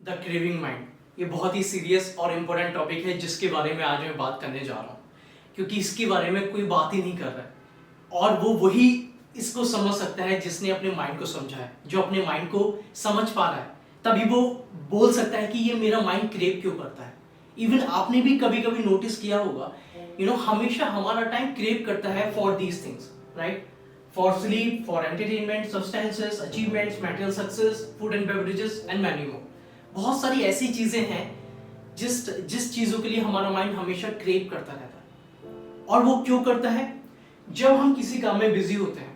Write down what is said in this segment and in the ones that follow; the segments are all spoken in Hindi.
The craving mind. ये बहुत ही सीरियस और इम्पोर्टेंट टॉपिक है जिसके बारे में आज मैं बात करने जा रहा हूँ, क्योंकि इसके बारे में कोई बात ही नहीं कर रहा है। और वो वही इसको समझ सकता है जिसने अपने माइंड को समझा है, जो अपने माइंड को समझ पा रहा है, तभी वो बोल सकता है कि ये मेरा माइंड क्रेव क्यों करता है। इवन आपने भी कभी कभी नोटिस किया होगा, हमेशा हमारा टाइम क्रेव करता है for these things, right? For sleep, for entertainment, substances, achievements, material success, food and beverages and many more. बहुत सारी ऐसी चीजें हैं जिस चीजों के लिए हमारा माइंड हमेशा क्रेव करता रहता है। और वो क्यों करता है? जब हम किसी काम में बिजी होते हैं,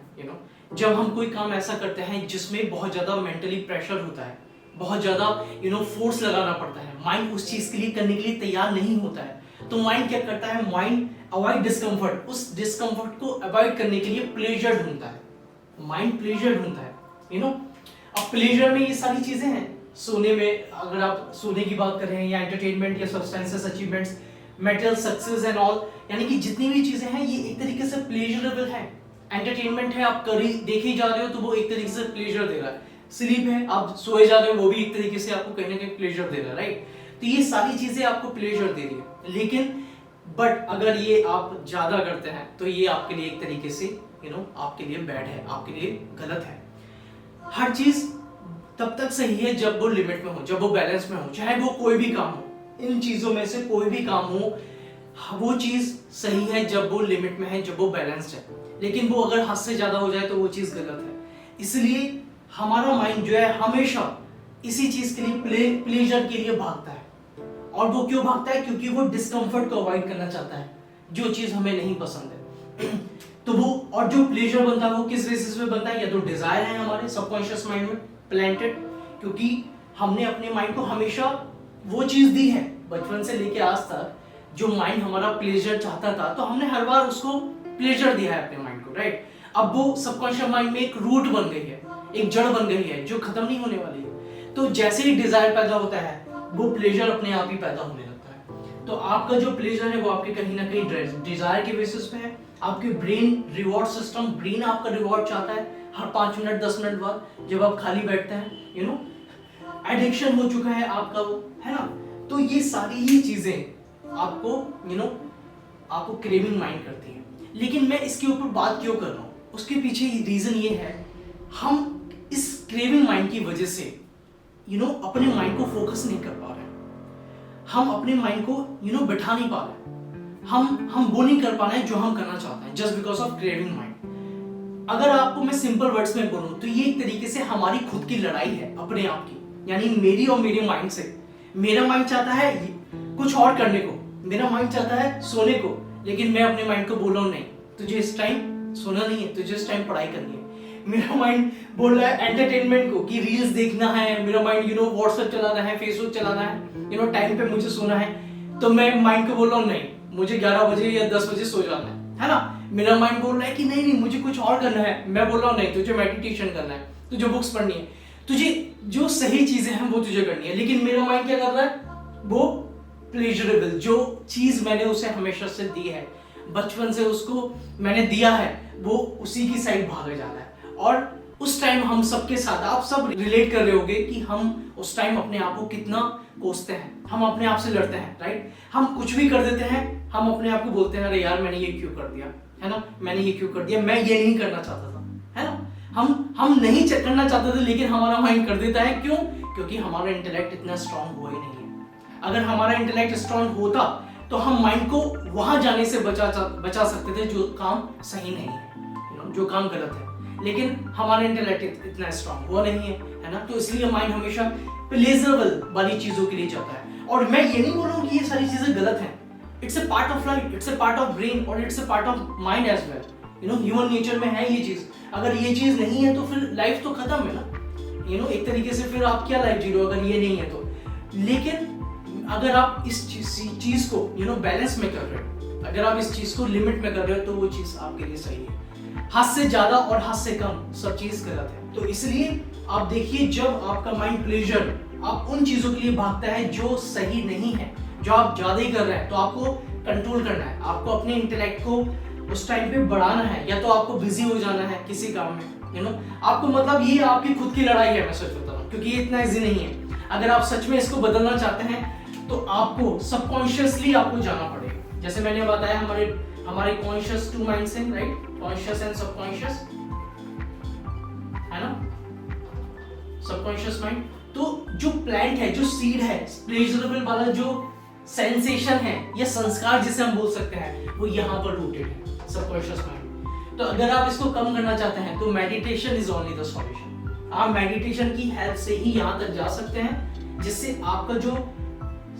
जब हम कोई काम ऐसा करते हैं जिसमें बहुत ज्यादा मेंटली प्रेशर होता है, बहुत ज्यादा फोर्स लगाना पड़ता है, माइंड उस चीज के लिए करने के लिए तैयार नहीं होता है, तो माइंड क्या करता है? माइंड अवॉइड डिस्कम्फर्ट, उस डिस्कम्फर्ट को अवॉइड करने के लिए प्लेजर ढूंढता है। माइंड प्लेजर ढूंढता है। अब प्लेजर में ये सारी चीजें हैं। सोने में, अगर आप सोने की बात कर रहे हैं, या एंटरटेनमेंट, या substances, achievements, metal success and all, यानी कि जितनी भी चीजें हैं ये एक तरीके से प्लेजरेबल है। एंटरटेनमेंट है, आप देखे ही जा रहे हो तो वो एक तरीके से प्लेजर दे रहा है। स्लीप है, आप सोए जा रहे हो, वो भी एक तरीके से आपको कहीं ना कहीं प्लेजर दे रहा है, राइट? तो ये सारी चीजें आपको प्लेजर दे रही है, लेकिन बट अगर ये आप ज्यादा करते हैं तो ये आपके लिए एक तरीके से आपके लिए बैड है, आपके लिए गलत है। हर चीज तब तक सही है जब वो लिमिट में हो, जब वो बैलेंस में हो, चाहे वो कोई भी काम हो। इन चीजों में से कोई भी काम हो, वो चीज सही है जब वो लिमिट में है, जब वो बैलेंस्ड है। लेकिन वो अगर हद से ज्यादा हो जाए तो वो चीज गलत है। इसलिए हमारा माइंड जो है हमेशा इसी चीज के लिए, प्लेजर के लिए भागता है। और वो क्यों भागता है? क्योंकि वो डिस्कम्फर्ट को अवॉइड करना चाहता है, जो चीज हमें नहीं पसंद है। तो वो, और जो प्लेजर बनता है वो किस बेसिस पे बनता है? या तो डिजायर है हमारे सबकॉन्शियस माइंड में प्लांटेड, क्योंकि हमने अपने माइंड को हमेशा वो चीज दी है बचपन से लेके आज तक, जो माइंड हमारा प्लेजर चाहता था, तो हमने हर बार उसको प्लेजर दिया है अपने माइंड को, राइट? अब वो सबकॉन्शियस माइंड में एक रूट बन गई है, एक जड़ बन गई है जो खत्म नहीं होने वाली है। तो जैसे ही डिजायर पैदा होता है, वो प्लेजर अपने आप ही पैदा होने लगता है। तो आपका जो प्लेजर है वो आपके कहीं ना कहीं डिजायर के बेसिस पे है। आपके ब्रेन रिवॉर्ड सिस्टम, ब्रेन आपका रिवॉर्ड चाहता है हर 5 मिनट 10 मिनट बाद, जब आप खाली बैठते हैं। एडिक्शन हो चुका है आपका वो, है ना? तो ये सारी ही चीजें आपको आपको क्रेविंग माइंड करती है। लेकिन मैं इसके ऊपर बात क्यों कर रहा हूँ, उसके पीछे रीजन ये है, हम इस क्रेविंग माइंड की वजह से अपने माइंड को फोकस नहीं कर पा रहे, हम अपने माइंड को बिठा नहीं पा रहे, हम वो नहीं कर पा रहे हैं जो हम करना चाहते हैं, just because of craving mind. अगर आपको मैं सिंपल वर्ड्स में बोलूं तो ये एक तरीके से हमारी खुद की लड़ाई है अपने आप की, यानी मेरी और मेरे माइंड से। मेरा माइंड चाहता है कुछ और करने को, मेरा माइंड चाहता है सोने को, लेकिन मैं अपने माइंड को बोल रहा हूं नहीं, तुझे इस टाइम सोना नहीं है, तुझे इस टाइम पढ़ाई करनी है। मेरा माइंड बोल रहा है एंटरटेनमेंट को, कि रील्स देखना है, मेरा माइंड व्हाट्सएप चलाना है, फेसबुक चलाना है, टाइम पे मुझे सोना है। तो मैं माइंड को बोल रहा हूँ नहीं, मुझे 11 बजे या 10 बजे सो जाना है ना? मेरा माइंड बोल रहा है कि नहीं नहीं मुझे कुछ और करना है, मैं बोल रहा हूँ नहीं, तुझे मेडिटेशन करना है, तुझे बुक्स पढ़नी है, तुझे जो सही चीजें हैं वो तुझे करनी है। लेकिन मेरा माइंड क्या कर रहा है? वो प्लेजरेबल, जो चीज मैंने उसे हमेशा से दी है, बचपन से उसको मैंने दिया है, वो उसी की साइड भागा जा रहा है। और उस टाइम हम सबके साथ, आप सब रिलेट कर रहे होगे कि हम उस टाइम अपने आप को कितना कोसते हैं, हम अपने आप से लड़ते हैं, राइट? हम कुछ भी कर देते हैं, हम अपने आप को बोलते हैं अरे यार मैंने ये क्यों कर दिया, है ना? मैंने ये क्यों कर दिया, मैं ये नहीं करना चाहता था, है ना? हम नहीं करना चाहते थे, लेकिन हमारा माइंड कर देता है। क्यों? क्योंकि हमारा इंटेलेक्ट इतना स्ट्रांग हुआ ही नहीं है। अगर हमारा इंटेलेक्ट स्ट्रांग होता तो हम माइंड को वहां जाने से बचा सकते थे जो काम सही नहीं है, जो काम गलत है। लेकिन हमारा इंटेलेक्ट इतना स्ट्रांग हुआ नहीं है ना? तो इसलिए माइंड हमेशा प्लेजरेबल वाली चीजों के लिए जाता है। और मैं ये नहीं बोल रहा हूँ कि ये सारी चीजें गलत हैं, it's a part of life, it's a part of brain, और it's a part of mind as well. Human nature में है ये चीज। अगर ये चीज नहीं है तो फिर लाइफ तो खत्म है ना, एक तरीके से फिर आप क्या लाइफ जी रहे हो अगर ये नहीं है तो। लेकिन अगर आप इस चीज को बैलेंस में कर रहे हो, अगर आप इस चीज को लिमिट में कर रहे हो, तो वो चीज आपके लिए सही है। हद से ज्यादा और हद से कम सब चीज गलत है। तो इसलिए आप देखिए, जब आपका माइंड प्लेजर, आप उन चीजों के लिए भागता है जो सही नहीं है, जो आप ज्यादा ही कर रहे हैं, तो आपको कंट्रोल करना है, आपको अपने इंटेलेक्ट को उस टाइम पे बढ़ाना है, या तो आपको बिजी हो जाना है किसी काम में, आपको, मतलब ये आपकी खुद की लड़ाई है, मैं सच बता रहा हूँ, क्योंकि ये इतना इजी नहीं है। अगर आप सच में इसको बदलना चाहते हैं तो आपको सबकॉन्शियसली आपको जाना पड़ेगा। जैसे मैंने बताया हमारे कॉन्शियस 2 माइंड्स हैं, राइट, कॉन्शियस एंड सबकॉन्शियस, है ना, सबकॉन्शियस माइंड। तो जो प्लांट है, जो सीड है, प्लेजरेबल वाला जो सेंसेशन है या संस्कार जिसे हम बोल सकते हैं, वो यहाँ पर रूटेड है, सबकॉन्शियस माइंड। तो अगर आप इसको कम करना चाहते हैं तो meditation is only the solution. आप मेडिटेशन की हेल्प से ही यहाँ तक जा सकते हैं, जिससे आपका जो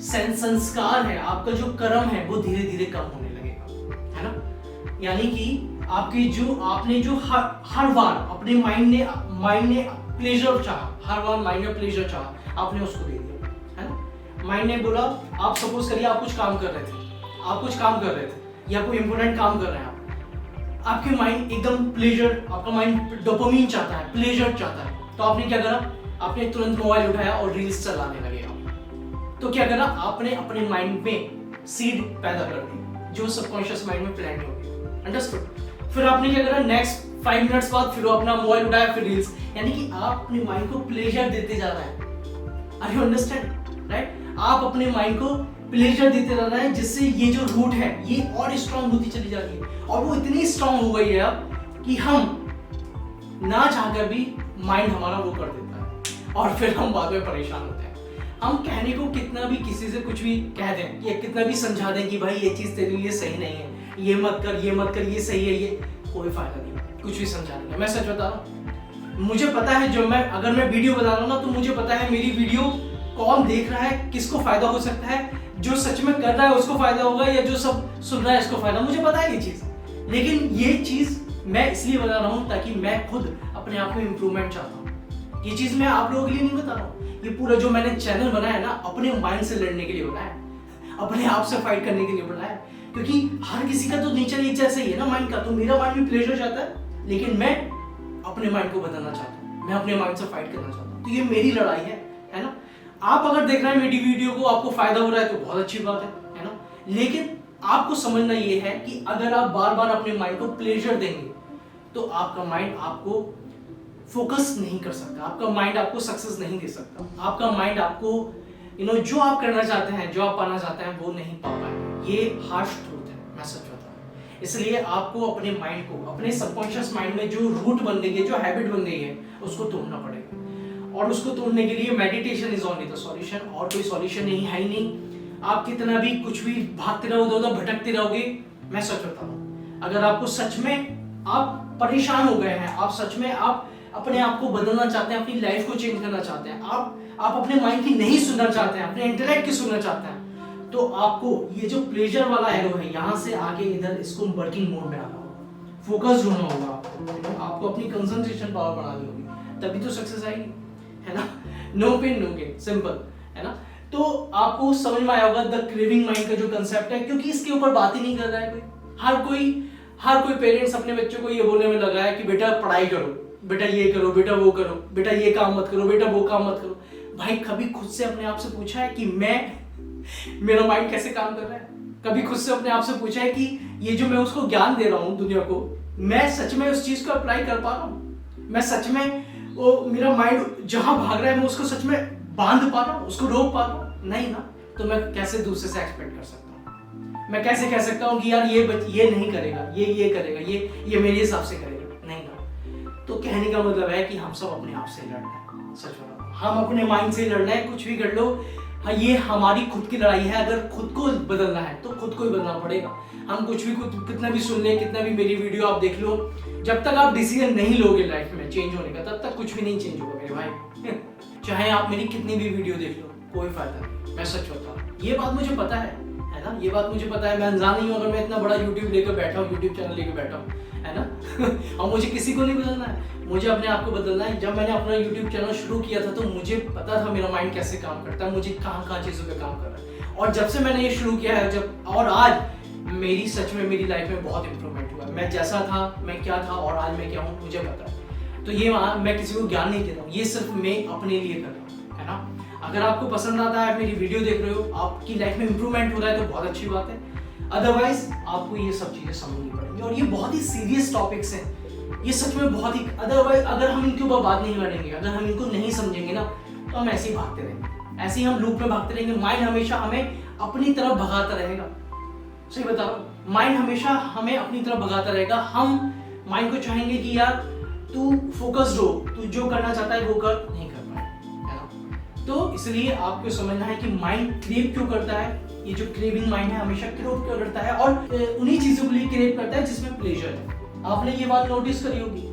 संस्कार है, आपका जो कर्म है, वो धीरे धीरे कम होने लगेगा, है ना। यानी कि आपकी जो आपने जो हर बार अपने माइंड ने प्लेजर चाहा, हर बार माइंड ने प्लेजर चाहा, आपने उसको दे दिया, है ना। माइंड ने बोला, आप सपोज करिए आप कुछ काम कर रहे थे या कोई इंपॉर्टेंट काम कर रहे हैं आप, आपके माइंड एकदम प्लेजर, आपका माइंड डोपामिन चाहता है, प्लेजर चाहता है, तो आपने क्या करा, आपने तुरंत मोबाइल उठाया और रील्स चलाने लगे आप। तो क्या करा, आपने अपने माइंड में सीड पैदा कर दी जो सबकॉन्शियस माइंड में प्लांट हो गई, अंडरस्टूड। फिर आपने क्या करा, नेक्स्ट 5 मिनट्स बाद फिर अपना मोबाइल उठाया, फिर रील्स, यानी कि आप अपने माइंड को प्लेजर देते जा रहे हैं। Are you understand, right. आप अपने माइंड को प्लेजर देते जा रहे हैं, जिससे ये जो रूट है ये और स्ट्रांग होती चली जा रही है, और वो इतनी स्ट्रांग हो गई है अब कि हम ना चाहकर भी माइंड हमारा वो कर देता है, और फिर हम बाद में परेशान होते हैं। हम कहने को कितना भी किसी से कुछ भी कह दें या कितना भी समझा दें कि भाई ये चीज तेरे लिए सही नहीं है, ये मत कर, ये सही है, ये कोई फायदा नहीं, कुछ भी समझाने का। मैं सच बता रहा हूँ, मुझे पता है जब अगर मैं वीडियो बना रहा हूँ ना, तो मुझे पता है मेरी वीडियो कौन देख रहा है, किसको फायदा हो सकता है, जो सच में कर रहा है उसको फायदा होगा या जो सब सुन रहा है इसको फायदा, मुझे पता है ये चीज। लेकिन ये चीज मैं इसलिए बता रहा हूँ ताकि मैं खुद अपने आप में इंप्रूवमेंट चाहता हूँ। ये चीज मैं आप लोगों के लिए नहीं बता रहा हूँ, ये पूरा जो मैंने चैनल बनाया ना, अपने माइंड से लड़ने के लिए बनाया, अपने आप से फाइट करने के लिए बनाया, क्योंकि हर किसी का तो नेचर एक जैसा ही है ना माइंड का। तो मेरा माइंड भी प्लेजर चाहता है, लेकिन मैं अपने माइंड को बदलना चाहता हूँ, मैं अपने माइंड से फाइट करना चाहता हूँ। तो ये मेरी लड़ाई है ना। आप अगर देख रहे हैं मेरी वीडियो को, आपको फायदा हो रहा है तो बहुत अच्छी बात है ना। लेकिन आपको समझना ये है कि अगर आप बार बार अपने माइंड को प्लेजर देंगे तो आपका माइंड आपको फोकस नहीं कर सकता, आपका माइंड आपको सक्सेस नहीं दे सकता, आपका माइंड आपको जो आप करना चाहते हैं, जो आप पाना चाहते हैं, वो नहीं पा पाएंगे। ये हार्श ट्रूथ है, मैं सच बता रहा हूँ। इसलिए आपको अपने माइंड को, अपने सबकॉन्शियस माइंड में जो रूट बन गई है, जो हैबिट बन गई है, उसको तोड़ना पड़ेगा। और उसको तोड़ने के लिए meditation is only the solution, और कोई सॉल्यूशन नहीं है ही नहीं। आप कितना भी कुछ भी भागते रहोगे, उधर भटकते रहोगे। मैं सच बता रहा हूँ, अगर आपको सच में आप परेशान हो गए हैं, आप सच में आप अपने आप को बदलना चाहते हैं, अपनी लाइफ को चेंज करना चाहते हैं, आप अपने माइंड की नहीं सुनना चाहते हैं, अपने इंटेलेक्ट की सुनना चाहते हैं, तो आपको ये जो प्लेजर वाला एरो है, यहाँ से आगे इधर इसको वर्किंग मोड में आना होगा, फोकस होना होगा, आपको अपनी कंसंट्रेशन पावर बढ़ानी होगी, तभी तो सक्सेस आएगी, है ना। No pain no gain, simple, है ना। तो आपको समझ में आया होगा द क्रेविंग माइंड का जो कंसेप्ट है, क्योंकि इसके ऊपर बात ही नहीं कर रहा है कोई। हर कोई पेरेंट्स अपने बच्चों को ये बोलने में लगा है कि बेटा पढ़ाई करो, बेटा ये करो, बेटा वो करो, बेटा ये काम मत करो, बेटा वो काम मत करो। भाई कभी खुद से अपने आप से पूछा है कि मेरा माइंड कैसे काम कर रहा है? कभी खुद से अपने आप से पूछा है कि ये जो मैं उसको ज्ञान दे रहा हूँ दुनिया को, मैं सच में उस चीज को अप्लाई कर पा रहा हूँ? मैं सच में वो मेरा माइंड जहां भाग रहा है मैं उसको सच में बांध पा रहा हूँ, उसको रोक पा रहा हूँ? नहीं ना। तो मैं कैसे दूसरे से एक्सपेक्ट कर सकता हूँ? मैं कैसे कह सकता हूँ कि यार ये नहीं करेगा, ये करेगा, ये मेरे हिसाब से करेगा? नहीं ना। तो कहने का मतलब है कि हम सब अपने आप से लड़ना है, सच बता, हम अपने माइंड से लड़ना है। कुछ भी कर लो, हाँ, ये हमारी खुद की लड़ाई है। अगर खुद को बदलना है तो खुद को ही बदलना पड़ेगा। हम कुछ भी कितना भी सुन ले, कितना भी मेरी वीडियो आप देख लो, जब तक आप डिसीजन नहीं लोगे लाइफ में चेंज होने का, तब तक कुछ भी नहीं चेंज होगा मेरे भाई। चाहे आप मेरी कितनी भी वीडियो देख लो, कोई फायदा नहीं। मैं सच बता रहा हूँ, ये बात मुझे पता है ना, ये बात मुझे पता है। मैं अनजान नहीं हूँ अगर मैं इतना बड़ा यूट्यूब लेकर बैठा हूँ, यूट्यूब चैनल लेकर बैठा हूँ, है ना। और मुझे किसी को नहीं बदलना है, मुझे अपने आप को बदलना है। जब मैंने अपना यूट्यूब चैनल शुरू किया था तो मुझे पता था मेरा माइंड कैसे काम करता है, मुझे कहाँ चीज़ों पे काम कर रहा है। और जब से मैंने ये शुरू किया है, और आज मेरी सच में मेरी लाइफ में बहुत इंप्रूवमेंट हुआ। मैं जैसा था, मैं क्या था और आज मैं क्या हूँ, मुझे पता है। तो ये मैं किसी को ज्ञान नहीं दे रहा हूँ, ये सिर्फ मैं अपने लिए कर रहा हूँ, है ना। अगर आपको पसंद आता है, मेरी वीडियो देख रहे हो, आपकी लाइफ में इंप्रूवमेंट हो रहा है तो बहुत अच्छी बात है। अदरवाइज आपको ये सब चीज़ें समझनी पड़ेंगी। और ये बहुत ही सीरियस टॉपिक्स हैं, ये सच में बहुत ही, अदरवाइज अगर हम इनके ऊपर बात नहीं करेंगे, अगर हम इनको नहीं समझेंगे ना, तो हम ऐसे ही भागते रहेंगे। ऐसे ही हम लूप में भागते रहेंगे। माइंड हमेशा हमें अपनी तरफ भगाता रहेगा। सही बता रहा हूँ, माइंड हमेशा हमें अपनी तरफ भगाता रहेगा। हम माइंड को चाहेंगे कि यार तू फोकस्ड हो, तू जो करना चाहता है वो कर, नहीं कर पाए, है ना। तो इसलिए आपको समझना है कि माइंड क्रेव क्यों करता है। ये जो क्रेविंग माइंड है हमेशा क्रेव क्यों करता है, और उन्हीं चीजों के लिए क्रेव करता है जिसमें प्लेजर है। आपने ये बात नोटिस करी होगी,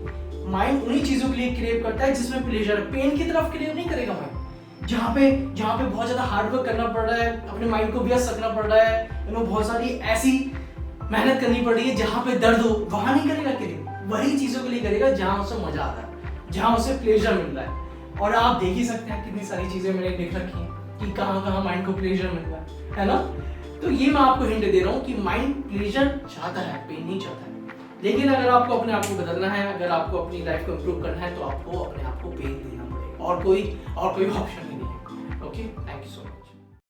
माइंड उन्हीं चीजों के लिए क्रेव करता है जिसमें प्लेजर है। पेन की तरफ क्रेव नहीं करेगा माइंड। जहाँ पे बहुत ज्यादा हार्ड वर्क करना पड़ रहा है, अपने माइंड को व्यस्त रखना पड़ रहा है, बहुत सारी ऐसी मेहनत करनी पड़ रही है जहाँ पे दर्द हो, वहां नहीं करेगा क्रेव। वही चीजों के लिए करेगा जहाँ उसे मजा आ रहा है, जहाँ उसे प्लेजर मिल रहा है। और आप देख ही सकते हैं कितनी सारी चीजें मैंने लिख रखी हैं कि कहाँ माइंड को प्लेजर मिल रहा है ना। तो ये मैं आपको हिंट दे रहा हूँ कि माइंड प्लेजर चाहता है, पेन नहीं चाहता है। लेकिन अगर आपको अपने आप को बदलना है, अगर आपको अपनी लाइफ को इम्प्रूव करना है, तो आपको अपने आप को पेन देना पड़ेगा, और कोई ऑप्शन ही नहीं है। Okay, thank you so much.